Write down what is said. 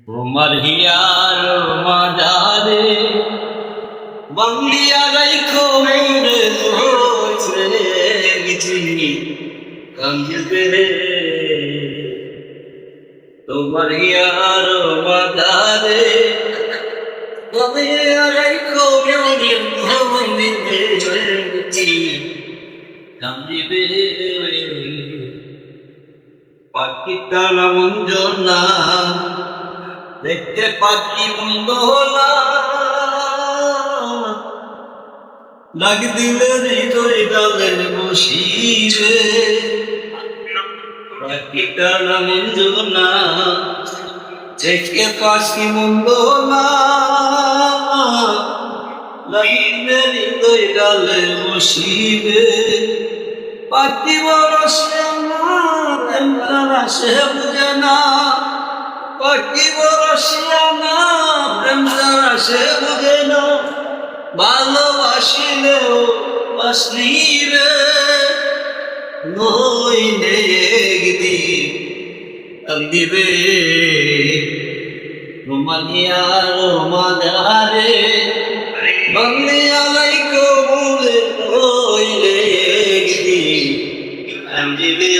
তোমার হিয়ার মাঝারে বাংলিয়া রাইখো মোরে ধরে গেছি কান্দবে তোমার হিয়ার মাঝারে বাংলিয়া রাইখো মোরে ধরে গেছি কান্দবে পাখিটা মঞ্জনা দেখতে পাখি মঙ্গলা লাগ দিলে হৃদয় ডালে বসিরে পাখিটা মঞ্জনা দেখতে পাখি মঙ্গলা লাগিলে হৃদয় ডালে বসিবে পাখি বড় শ্যামা সে বুঝে না পাখি বড় শ্যামা প্রেম ছাড়া সে বুঝে না ভালোবাসিলেও বাসলি রে নইলে একদিন কান্দিবে রোমানিয়ার মাঝারে বাংলিয়া লাইকো মোরে নইলে একদিন কান্দিবে